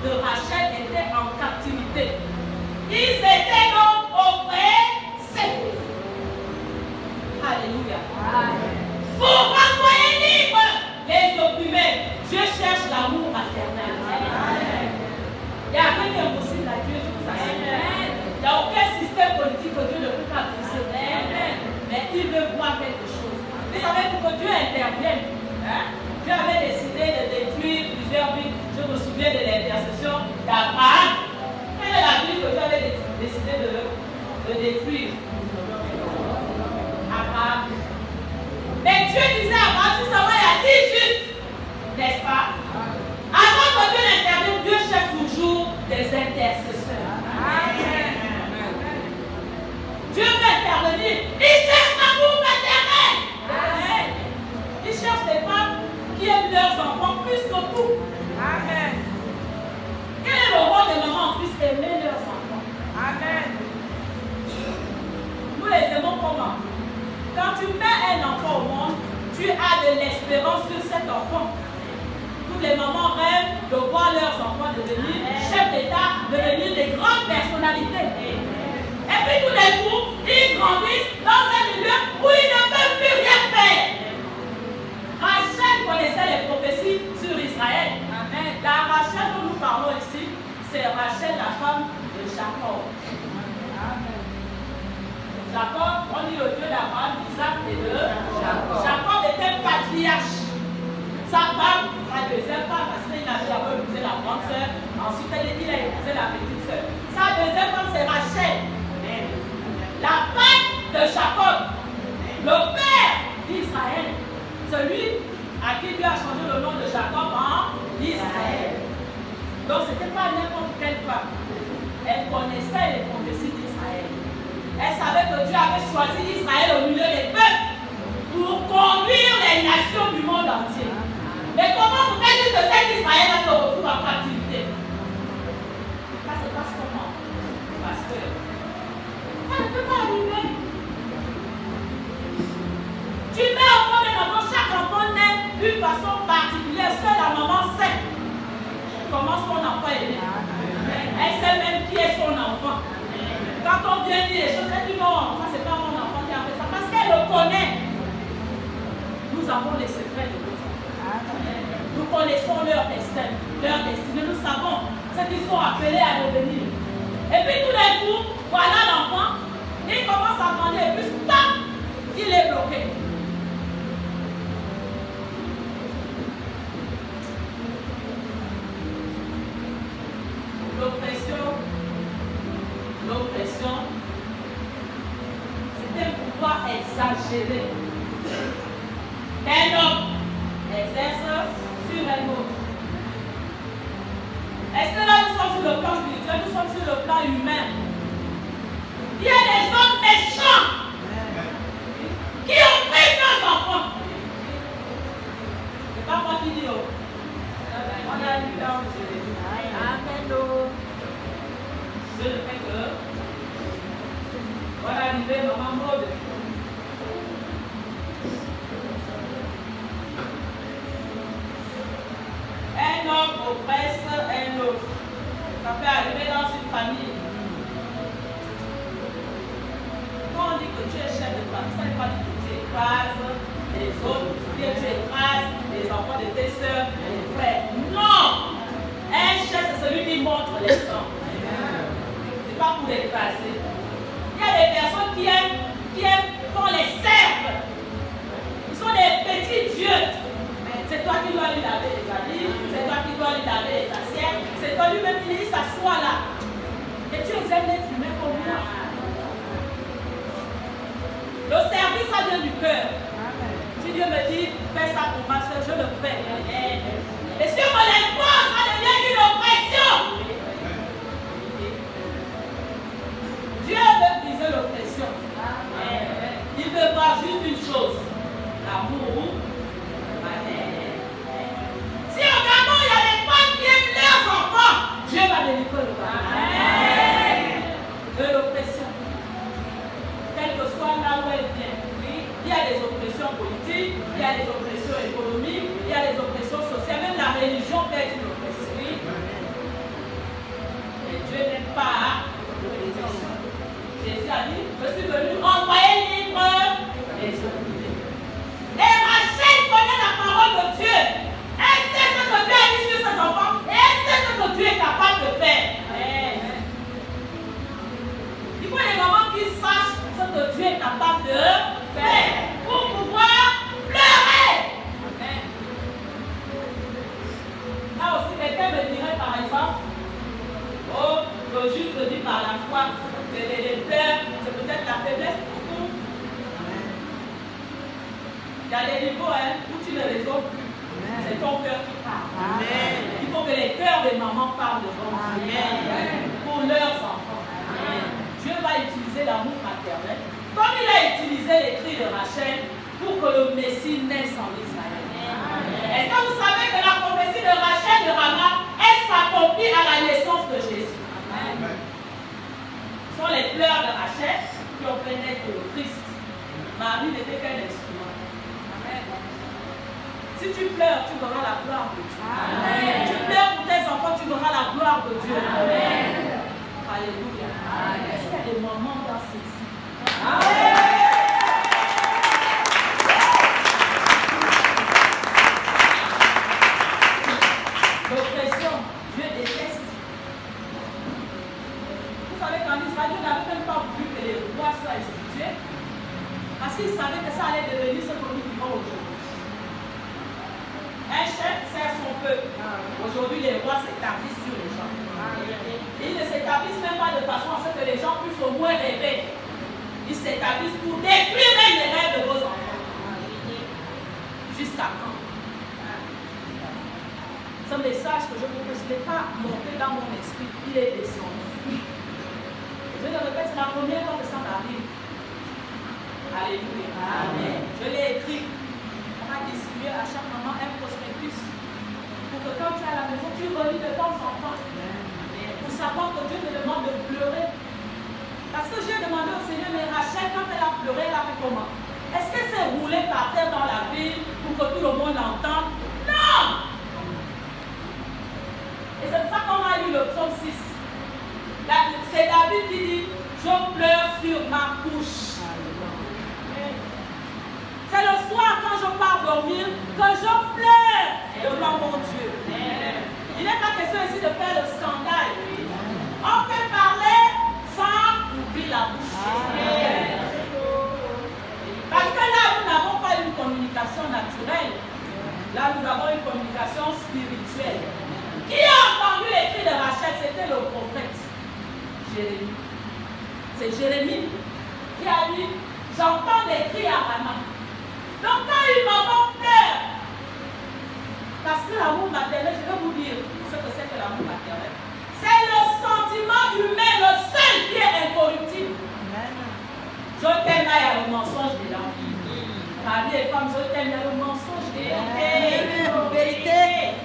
de Rachel étaient en captivité. Ils étaient donc oppressés. Alléluia. Pour renvoyer libre les opprimés, Dieu cherche l'amour maternel. Il y a rien qui est impossible à Dieu, je vous assure. Il n'y a aucun système politique que Dieu ne peut pas briser. Mais il veut voir quelque chose. Vous savez, pour que Dieu intervienne, Dieu avait décidé de détruire plusieurs villes. Je me souviens de l'intercession d'Abraham. Quelle est la ville que Dieu avait décidé de détruire? Abraham. Mais Dieu disait à Abraham, tu savais, il a dit juste, n'est-ce pas? Avant que Dieu n'intervienne, Dieu cherche toujours des intercesseurs. Amen. Dieu veut intervenir. Il cherche l'amour maternel. Amen. Il cherche des femmes qui aiment leurs enfants plus que tout. Amen. Quel est le rôle des mamans en plus aimer leurs enfants? Amen. Nous les aimons comment? Quand tu mets un enfant au monde, tu as de l'espérance sur cet enfant. Toutes les mamans rêvent de voir leurs enfants devenir chefs d'État, devenir des grandes personnalités. Et puis tout d'un coup, ils grandissent dans un milieu où ils ne peuvent plus rien faire. Rachel connaissait les prophéties sur Israël. Amen. La Rachel dont nous parlons ici, c'est Rachel, la femme de Jacob. Amen. Jacob, on dit le Dieu d'Abraham, d'Isaac et de Jacob. Jacob était patriarche. Sa femme, sa deuxième femme, parce qu'il avait d'abord épousé la grande sœur, ensuite il a épousé la petite sœur. Sa deuxième femme, c'est Rachel, la femme de Jacob, le père d'Israël, celui à qui Dieu a changé le nom de Jacob en Israël. Donc ce n'était pas n'importe quelle femme. Elle connaissait les prophéties d'Israël. Elle savait que Dieu avait choisi Israël au milieu des peuples pour conduire les nations du monde entier. Mais comment vous faites que cet Israël se retrouve en captivité? Ça se passe comment? Parce que ça ne peut pas arriver. Tu mets au fond d'un enfant, chaque enfant naît d'une façon particulière. Seule la maman sait comment son enfant est né. Elle sait même qui est son enfant. Quand on vient dire les choses, elle dit non, ça c'est pas mon enfant qui a fait ça. Parce qu'elle le connaît. Nous avons les secrets de nos enfants. Nous connaissons leur destin, leur destinée. Nous savons ce qu'ils sont appelés à devenir. Et puis tout d'un coup, voilà l'enfant. Il commence à grandir. Et puis stop, il est bloqué. L'oppression, c'est un pouvoir exagéré qu'un homme exerce sur un autre. Est-ce que là nous sommes sur le plan spirituel, nous sommes sur le plan humain? Il y a des hommes méchants qui oppriment nos enfants. C'est pas moi qui dis oh. On a lu dans Amen. C'est le fait que voilà arrivé maman mode. Un homme oppresse un autre. Ça peut arriver dans une famille. Quand on dit que tu es chef de famille, ça ne veut pas dire que tu écrases les autres, que tu écrases les enfants de tes soeurs, les frères. Non! Un chef, c'est celui qui montre l'exemple. C'est pas pour l'écraser. Il y a des personnes qui aiment qu'on les serve. Ils sont des petits dieux. C'est toi qui dois lui laver les habits, c'est toi qui dois lui laver les assiettes, c'est toi lui-même qui s'assoit là. Et tu les aimes d'être humain comme moi. Le service, ça vient du cœur. Si Dieu me dit, fais ça pour ma soeur, je le fais. Et si on me l'impose, ça devient une oppression. Dieu veut briser l'oppression. Il veut voir juste une chose, l'amour. Si au Gabon, il y a des femmes qui aiment leurs enfants, Dieu va délivrer le Gabon de l'oppression. Quelle que soit là où elle vient. Il y a des oppressions politiques, il y a des oppressions économiques, il y a des oppressions sociales, même la religion peut être une oppression. Jésus a dit, je suis venu envoyer libre les opprimés. Et Rachel connaît la parole de Dieu. Elle sait ce que Dieu a dit sur ses enfants. Et elle sait ce que Dieu est capable de faire. Il faut les mamans qui sachent ce que Dieu est capable de faire pour pouvoir pleurer. Là aussi, quelqu'un me dirait par exemple, oh, le juste dit par la foi que les pleurs, c'est peut-être la faiblesse pour nous. Il y a des niveaux où tu ne résous plus. C'est ton cœur qui parle. Amen. Il faut que les cœurs des mamans parlent devant Dieu pour leurs enfants. Amen. Dieu va utiliser l'amour maternel comme il a utilisé les cris de Rachel pour que le Messie naisse en Israël. Est-ce que vous savez que la prophétie de Rachel de Rama, elle s'accomplit à la naissance de Jésus? Amen. Ce sont les pleurs de Rachel qui ont fait naître le Christ. Marie n'était qu'un instrument. Amen. Si tu pleures, tu verras la gloire de Dieu. Amen. Tu pleures pour tes enfants, tu verras la gloire de Dieu. Amen. Alléluia. Est-ce qu'il y a des moments dans ceci? Amen. L'oppression, Dieu déteste. Vous savez qu'en Israël, Dieu n'avait même pas voulu que les rois soient institués parce qu'il savait que ça allait devenir ce que nous vivons aujourd'hui. Un chef sert son peuple. Aujourd'hui, les rois s'établissent sur les gens. Et ils ne s'établissent même pas de façon à ce que les gens puissent au moins rêver. Ils s'établissent pour détruire même les rêves de vos enfants. Jusqu'à quand? Ce message que je vous prêche n'est pas monté dans mon esprit, il est descendu. Je le répète, c'est la première fois que ça m'arrive. Alléluia. Amen. Je l'ai écrit. On a distribué à chaque maman un prospectus pour que quand tu es à la maison, tu relis de temps en temps. Pour savoir que Dieu te demande de pleurer. Parce que j'ai demandé au Seigneur, mais Rachel, quand elle a pleuré, elle a fait comment? Est-ce qu'elle s'est roulée par terre dans la ville pour que tout le monde l'entende? Non! Et c'est pour ça qu'on a lu le psaume 6. C'est David qui dit, je pleure sur ma couche. C'est le soir quand je pars dormir que je pleure devant mon Dieu. Il n'est pas question ici de faire le scandale. On peut parler sans ouvrir la bouche. Parce que là, nous n'avons pas une communication naturelle. Là, nous avons une communication spirituelle. Qui a entendu les cris de Rachel? C'était le prophète Jérémie. C'est Jérémie qui a dit, j'entends des cris à Rama. Donc quand une maman pleure, parce que l'amour maternel, je vais vous dire ce que c'est que l'amour maternel. C'est le sentiment humain, le seul qui est incorruptible. Je t'aime, là, il y a le mensonge dedans. Mari et femme, je t'aime, il y a le mensonge dedans. Vérité.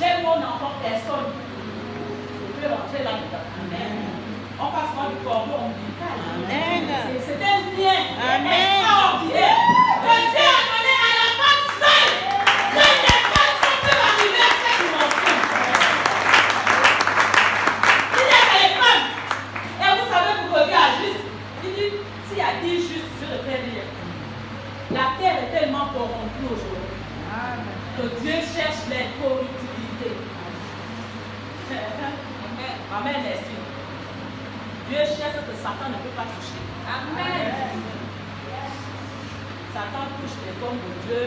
J'aime mon enfant, personne. Je peux rentrer là-dedans. On passe par le cordon ombilical. C'est un lien extraordinaire que Dieu a donné à la femme seule. Seule les femmes sont peuvent arriver à cette dimension. Il y a les femmes. Et vous savez pourquoi Dieu a juste. Il dit, s'il y a 10 justes, je le fais rire. La terre est tellement corrompue aujourd'hui que Dieu cherche l'incorruptibilité. Amen, merci. Dieu cherche ce que Satan ne peut pas toucher. Amen. Satan touche les hommes de Dieu.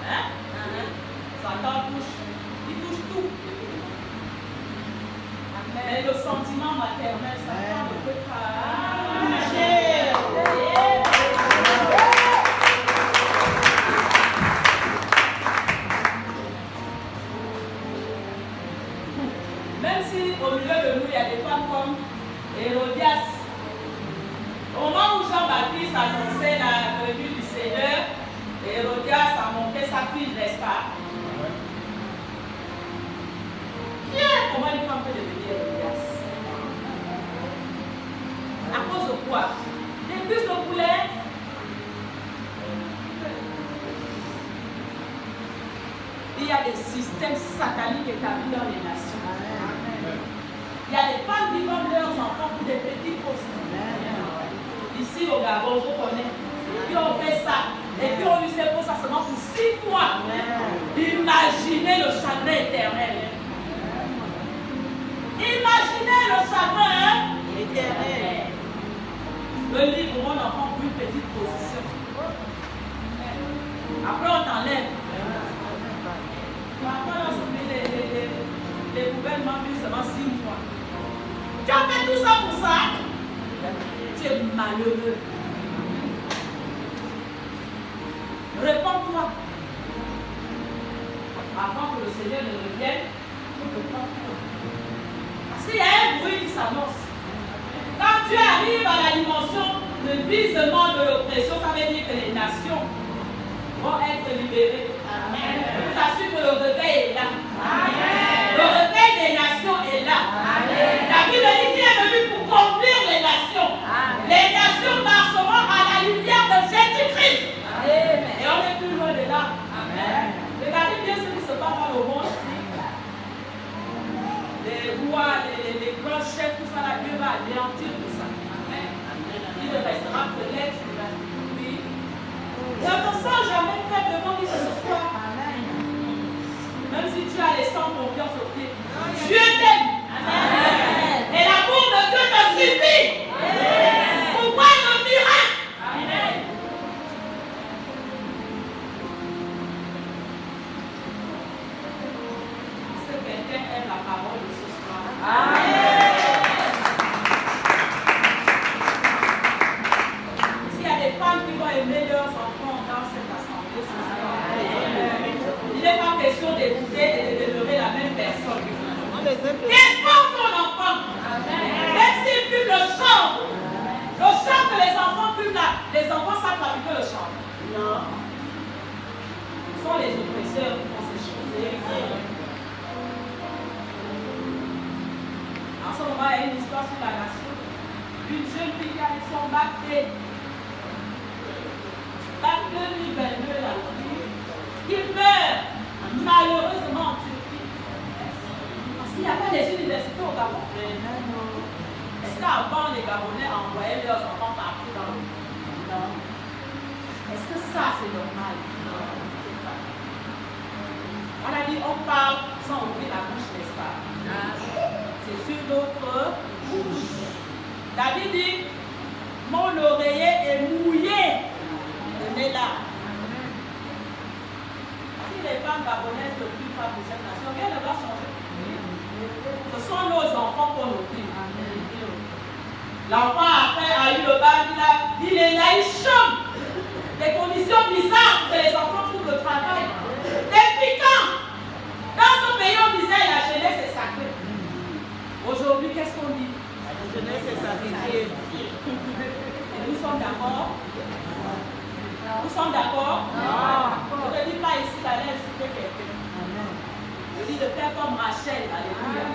Hein? Satan touche. Il touche tout. Amen. Mais le sentiment maternel, Satan ne peut pas toucher. Même si au milieu de nous, il y a des femmes comme Hérodias. Au moment où Jean-Baptiste annonçait la venue du Seigneur, Hérodias a monté sa fille, n'est-ce pas? Comment une femme peut devenir Hérodias? À cause de quoi? Des puces de poulet? Il y a des systèmes sataniques établis dans les nations. Il y a des femmes qui vendent leurs enfants pour des petits postes. au Gabon, je connais, qui ont fait ça, et qui ont eu ces pour ça seulement pour 6 mois. Imaginez le chagrin éternel. Imaginez le chagrin éternel. Le livre, mon enfant, pour une petite position. Après, on t'enlève. Parfois, lorsqu'on met les gouvernements, seulement 6 mois. Tu as fait tout ça pour ça? Tu es malheureux. Réponds-toi. Avant que le Seigneur ne revienne, réponds-toi. Parce qu'il y a un bruit qui s'annonce. Quand tu arrives à la dimension de brisement de l'oppression, ça veut dire que les nations vont être libérées. Amen. Je vous assure que le réveil est là. Amen. Le réveil des nations est là. Amen. La Bible dit qu'il est venu pour conduire les nations. Amen. Les nations marcheront à la lumière de Jésus-Christ. Et on est plus loin de là. Amen. Regardez bien ce qui se passe dans le monde. Les rois, les grands chefs, tout ça, là, Dieu va anéantir tout ça. Amen. Il ne restera que l'être humain. Oui. Et on ne sent jamais faire devant qui que ce soit. Amen. Même si tu as les sans confiance au pied. Dieu t'aime. Amen. Et l'amour de Dieu te suffit. Amen. Pour voir le miracle. Amen. Est-ce que quelqu'un aime la parole de ce soir? Amen. S'il y a des femmes qui vont aimer leurs enfants dans cette assemblée ce soir, il n'est pas question d'écouter et de demeurer la même personne. Défends ton enfant. Même s'il fume le chant que les enfants fument là, les enfants savent fabriquer le chant. Non. Ce sont les oppresseurs qui font ces choses. En ce moment, il y a une histoire sur la nation. Une jeune fille qui a eu son bac 2022 là, qui meurt malheureusement en Turquie. Parce qu'il n'y a pas des universités au Gabon. Est-ce qu'avant les Gabonais envoyaient leurs enfants partout dans le monde? Non. Est-ce que ça c'est normal? Non. On a dit on parle sans ouvrir la bouche, n'est-ce pas? C'est sur notre bouche. David dit, mon oreiller est mouillé de mes larmes. Si les femmes gabonaises ne prient pas pour cette nation, rien ne va changer. Ce sont nos enfants qu'on oublie. L'enfant après a eu le bac, il est là, il chante. Des conditions bizarres que les enfants trouvent le travail. Depuis quand? Dans ce pays, on disait la jeunesse est sacrée. Aujourd'hui, qu'est-ce qu'on dit? La jeunesse est sacrée. Et nous sommes d'accord? Nous sommes d'accord? Non. Je ne dis pas ici d'aller insulter quelqu'un. Je dis de faire comme Rachel. Alléluia.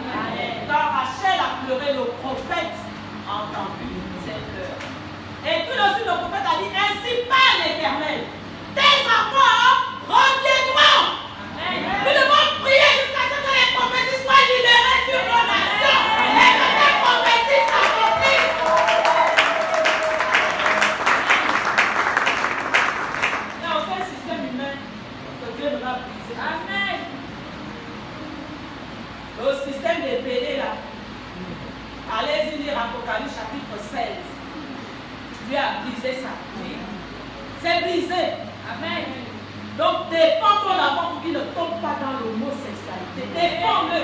Quand Rachel a pleuré, le prophète a entendu ses pleurs. Et tout de suite, le prophète a dit, ainsi parle l'Éternel. Tes enfants reviendront. Nous devons prier jusqu'à ce que les prophéties soient libérées sur nos nations. Et que ces prophéties s'accomplissent. Il n'y a aucun système humain que Dieu ne va briser. Amen. Le système des PD là. Allez-y lire Apocalypse chapitre 16. Dieu a brisé ça. C'est brisé. Amen. Donc défends ton enfant pour qu'il ne tombe pas dans l'homosexualité. Défends-le.